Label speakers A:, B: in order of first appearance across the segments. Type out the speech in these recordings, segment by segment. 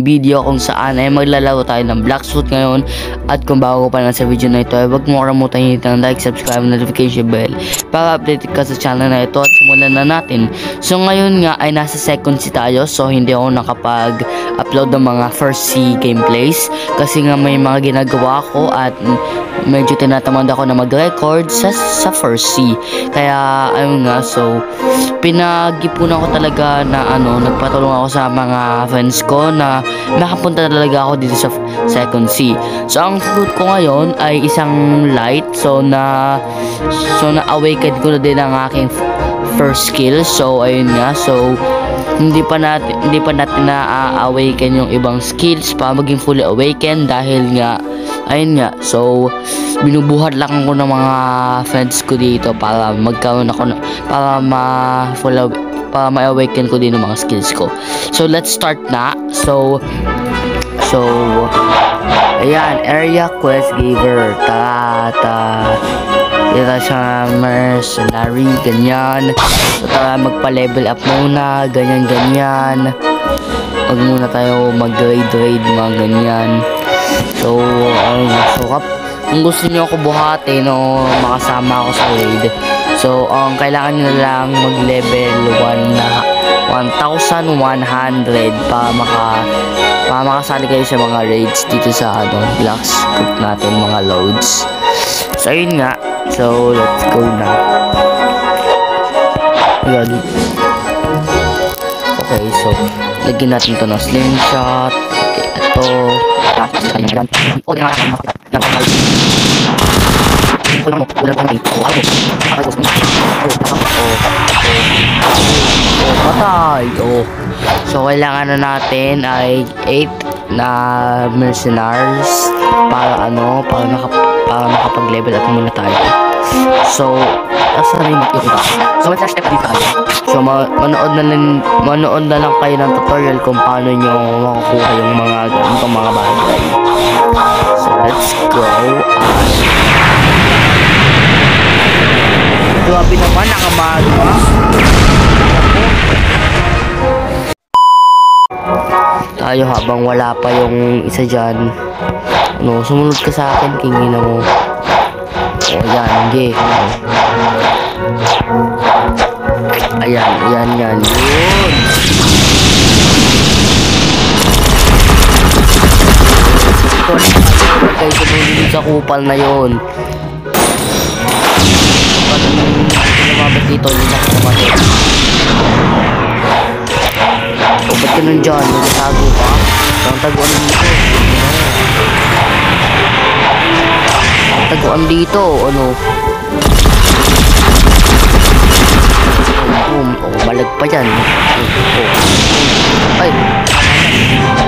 A: video kung saan ay maglalaro tayo ng Blacksuit ngayon. At kung bago pa lang sa video na ito ay huwag mo kalimutan hit ang like, subscribe, notification bell para update ka sa channel na ito at simulan na natin. So ngayon nga ay nasa second C tayo, so hindi ako nakapag-upload ng mga first C gameplays kasi nga may mga ginagawa ko at medyo tinatamad ako na mag-record sa first C. Kaya ayun nga, so pinag-ipunan ko talaga na nagpatulong ako sa mga friends ko na nakapunta talaga ako dito sa second C. So ang fruit ko ngayon ay isang light, so na-awaken ko na din ang aking first skill. So ayun nga, so hindi pa natin na-awaken yung ibang skills para maging fully awakened dahil nga ayun nga, so binubuhat lang ako ng mga friends ko dito para magkaroon ako para ma-awaken ko din ng mga skills ko. So let's start na. So ayan, area quest giver, ito siya mercenary, ganyan. So tara magpa-level up muna, ganyan. Huwag muna tayo mag-raid mga ganyan. So kung gusto niyo ako buhatin o makasama ako sa raid, so kailangan niyo lang mag-level 1,100 para makasali kayo sa mga raids dito sa Blacksuit natin, mga loads. So ayun nga, so let's go na. Okay, so lagyan natin to ng slingshot. Ito patay. So kailangan na natin ay 8 na mercenaries para makapag-level up muna tayo. So asan yung makikita? So let's step dito tayo. So manood na lang kayo ng tutorial kung paano nyo makukuha yung mga ganitong mga bagay. So let's go. Grabe naman, nakamaga. Tayo habang wala pa yung isa dyan. Sumunod ka sa akin, kingin mo. Yan, hindi. Ayan, yun. Guys, sumunod sa kupal na yun. Lumabas dito, hindi na kumatin. O, ba't ka nun dyan? Nagtago ka? Ang taguan dito. Ang taguan dito, balag pa dyan.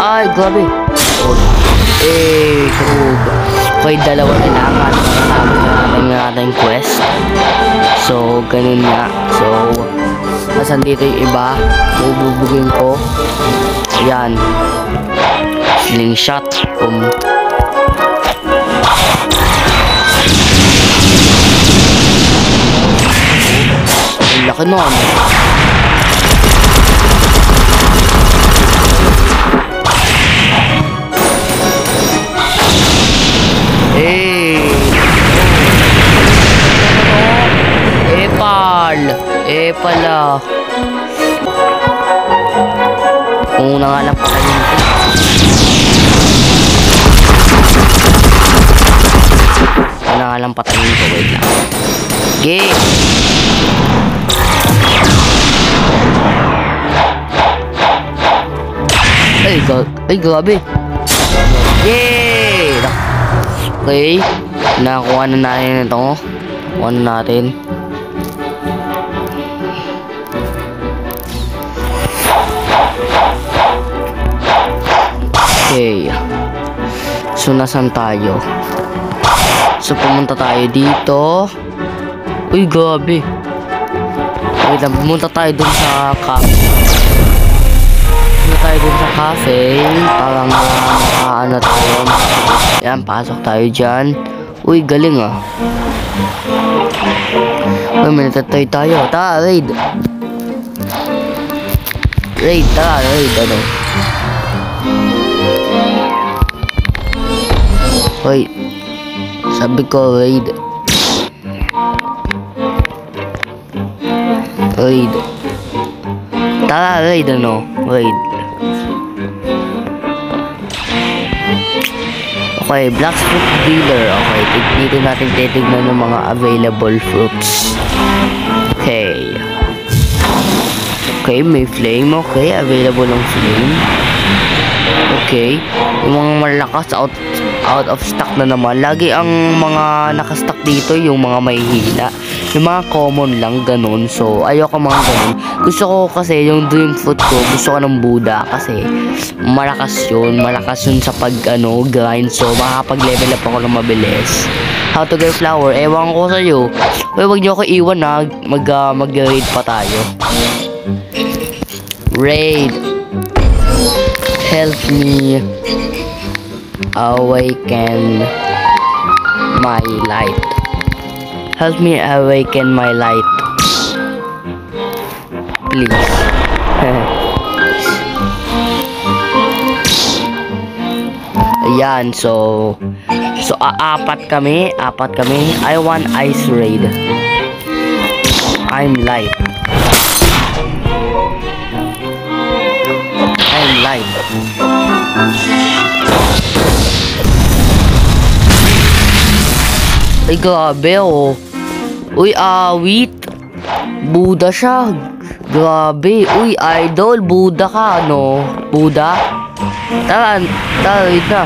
A: Ay, grabe. Okay, dalawa kailangan ng ating quest. So, ganun nga. So, nasan dito yung iba? Bubugin ko. Ayan. Slingshot. Ang laki nun. Pala. Kung nga lang patayin ko. Wait lang. Game. Ay, grabe. Yay! Okay. Nakuha na natin ito. Kuha na natin. Okay. So, nasan tayo? So, pumunta tayo dito. Uy, grabe. Wait lang, pumunta tayo dun sa cafe. Para tayo. Yan, pasok tayo dyan. Uy, galing ah. Uy, may natatay tayo. Tara, raid. Tara, raid, Hoy, sabi ko raid. Raid. Tara, raid ano? Raid. Okay, black fruit dealer. Okay, dito natin titignan ng mga available fruits. Okay. Okay, may flame. Okay, available ng flame. Okay. Yung mga malakas out of stock na naman. Lagi ang mga nakastock dito yung mga may hila. Yung mga common lang, ganun. So, ayoko mga ganun. Gusto ko kasi yung dream fruit ko, gusto ko ng Buddha kasi malakas yun sa pag grind. So, makakapag-level up ako ng mabilis. How to get flower? Ewan ko sa'yo. Pero wag nyo ako iwan na mag-raid pa tayo. Raid. Help me awaken my light. Help me awaken my light. Please. Ayan, so apat kami. I want ice raid. I'm light. I'm light. Ay, grabe oh. Uy, awit. Buddha siya. Grabe. Uy, idol. Buddha ka, no? Buddha? Tara, wait na.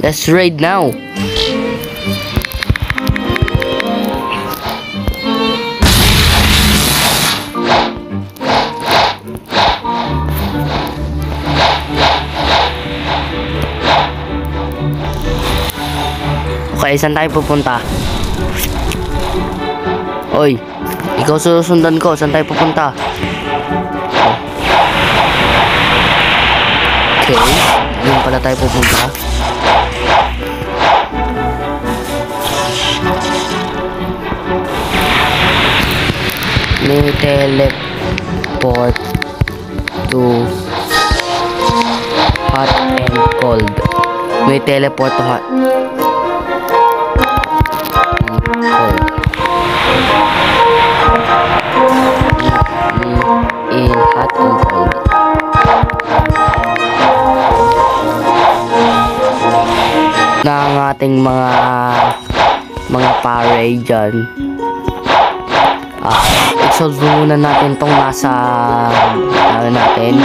A: Let's raid now. Okay, saan tayo pupunta? Oy, ikaw susundan ko. Saan tayo pupunta? Okay, doon pala tayo pupunta. May teleport to hot and cold. May teleport to hot. In hot and cold. Na ang ating mga pare dyan. I-solve muna natin tong nasa natin.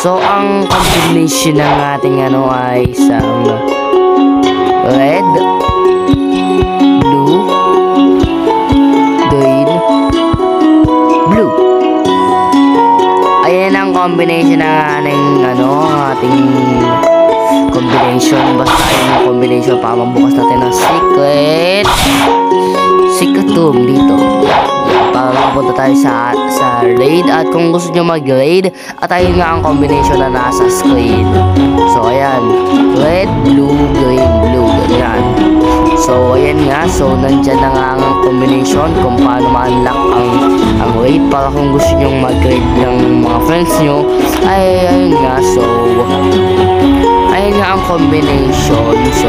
A: So ang combination ng ating ay isang red, blue, green, blue. Ayan ang combination ng ating combination. Basta yung combination para mabukas natin ang secret room dito. Para makapunta tayo sa raid. At kung gusto nyo mag-raid, at ayun nga ang combination na nasa screen. So ayan, red, blue, green, blue, ganyan. So ayan nga, so nandyan na nga ang combination kung paano ma-unlock ang raid. Para kung gusto nyo mag-raid ng mga friends nyo, ay ayun nga. So ayun nga ang combination. So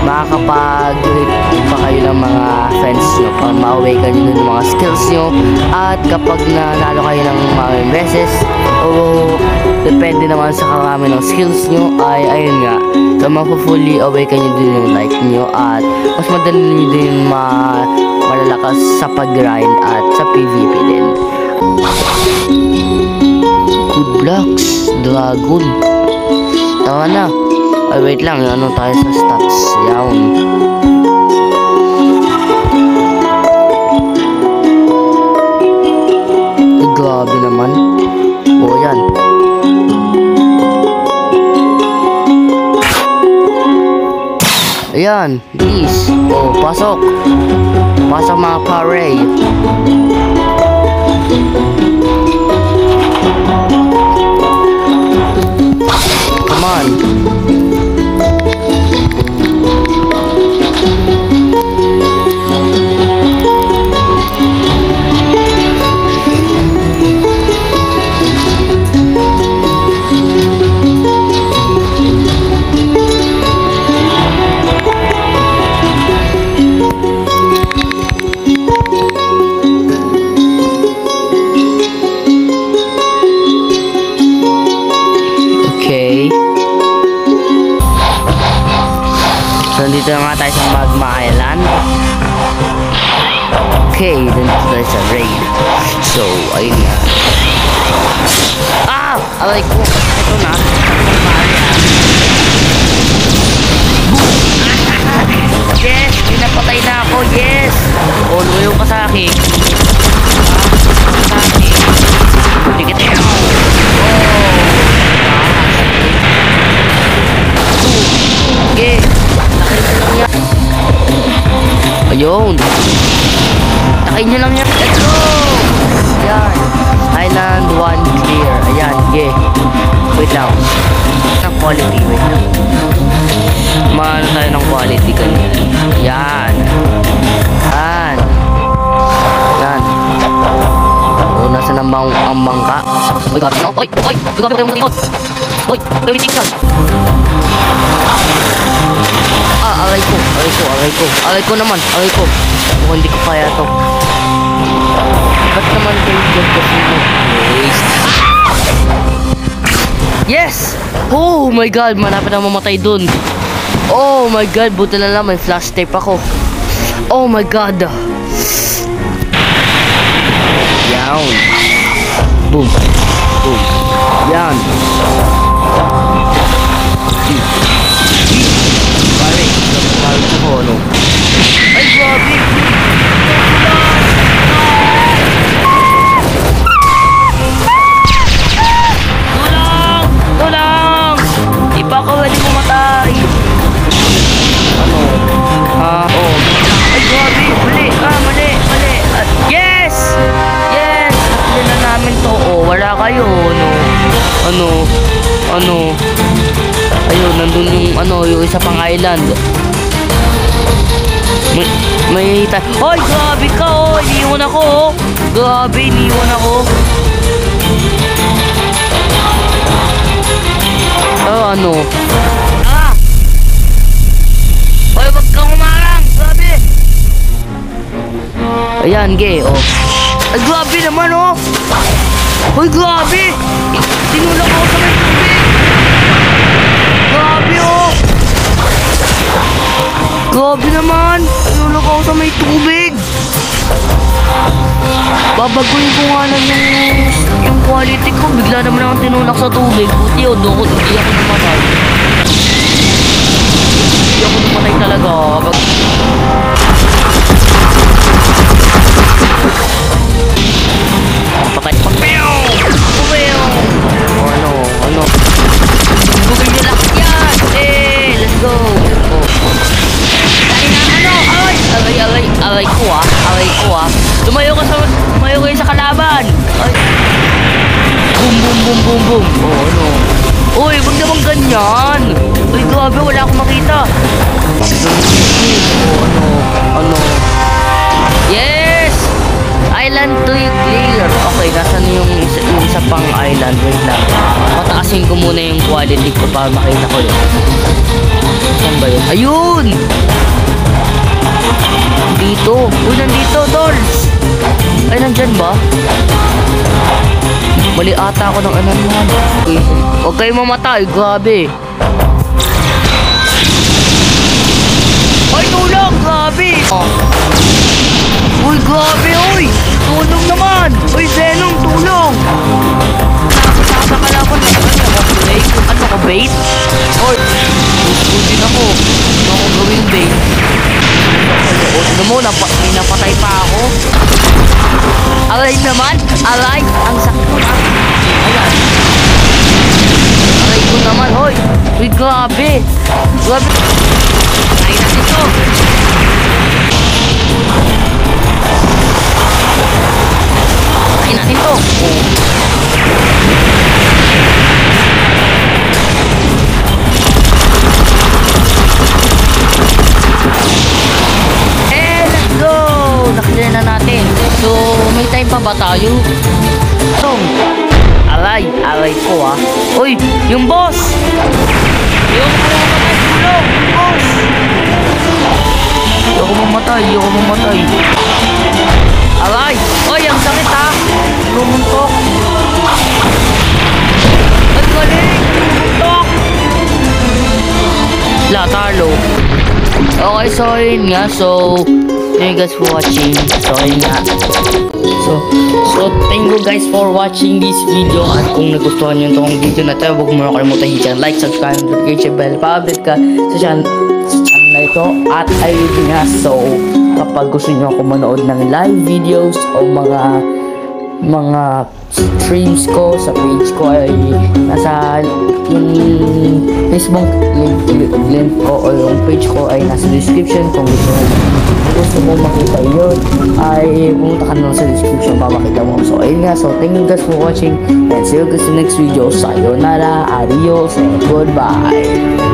A: makakapag-raid pa kayo ng mga friends nyo para ma-awaken nyo ng mga skills nyo. At kapag nanalo kayo ng mga beses, o depende naman sa karami ng skills nyo, ay ayun nga, so mapu-fully awaken nyo din yung life nyo. At mas madali nyo din malalakas sa pag-grind at sa PvP din. Good blocks, dragon. Tama na. Ay, wait lang. Ano tayo sa stats? Yawn. Ay, grabe naman. O, yan. Ayan. Please. O, pasok. Pasok mga pare. Come on. tayo sa Magma Island. Okay, dito tayo sa raid. So, ayun nga. Ah! Aray ko. Ito na. Yes! Pinapatay na ako. Yes! Oh, lumayo ka sa akin. Sa akin. Dikit na. Okay. Ayun. Takain nyo lang yan. Let's go! Ayan. Island 1 clear. Ayan. Yeah. Wait lang. Ang quality. Wait lang. Maano tayo ng quality kanina. Ayan. Ayan. Ayan. O, nasa ang bangka. Uy, gabi na. Uy! Uy! Gabi kayo mga Uy! Gabi tingnan. Ah, aray ko. Aray ko naman. Mukhang hindi ko kaya to. Ba't naman kayo dyan kasi waste? Yes! Oh my god, malapit na mamatay dun. Oh my god, buti na lang may flash tape ako. Oh my god. Yan. Boom. Boom. Yan. Pare, pare ko ano. Ay, grabe. Tulang! Di pa ako pwede pumatay. Ano? Oh. Ay, grabe. Mali. Yes! Yes! Hindi na namin to. Oh, wala kayo. Ano? Ayun, nandun yung isa pang island. May Hoy, grabe ka, oh. Iniwan ako, oh. Grabe, iniwan ako. Ano? Ah! Hoy, wag kang umarang. Grabe. Ayan, gay, oh. Ay, grabe naman, oh. Hoy, grabe. Tinulak ako sa may tubig. Grabe, oh. Grabe naman. Tinulak ako sa may tubig. Babaguhin ko nga lang yung quality ko. Bigla naman akong tinulak sa tubig. Buti yun, hindi ako namatay. Hindi ako namatay talaga. Patay. Papew! Ano? Bugay nyo lang yan! Let's go! Aray ko ah. Lumayo kayo sa kalaban! Ay. Boom. Oh, ano? Uy, wag naman ganyan! Uy, grabe, wala akong makita. Oh, ano? Yes! Island 2 clear. Okay, nasan yung isa pang island? Wait lang. Pataasin ko muna yung quality ko para makita ko yun. Saan ba yun? Ayun! Dito. Uy, nandito, dolls! Ay, nandyan ba? Mali ata ako ng anan mo. Okay. Huwag kayo mamatay. Grabe. Ay, tulong! Grabe! Oh. Uy, grabe, uy! Tulong naman! Uy, Venom, tulong! Nakakasama ka lang ako na ano ko, bait? Uy, din ako. Ano ako gawin, bait? Ano mo, napatay pa ako? Aray naman! Aray! Ang sakit ko na! Ayan! Aray ko naman, hoy! Uy, grabe! Grabe! Ay, natin to! Ay, natin to! Let's go! Nakilala na natin. So, may time pa ba tayo? Aray ko ah. Uy, yung boss! Yung boss! Ayoko mamatay. Aray! Uy, ang sakit ha! Lumuntok! Ang galing! Lumuntok! Talo. Okay, so yun nga. So, thank you guys for watching. So, yun nga. So, thank you guys for watching this video. At kung nagustuhan nyo itong video na ito, huwag mo na kalimutan hit like, subscribe, notification bell, pa-update ka sa channel na ito. At ayun nga, so kapag gusto nyo ako manood ng live videos o mga streams ko sa page ko ay nasa yung Facebook link ko o yung page ko ay nasa description. Kung gusto mo makita yun ay pumunta ka na sa description para makita mo. So ayun nga, so thank you guys for watching and see you guys in the next video. Sayonara, adios, and goodbye.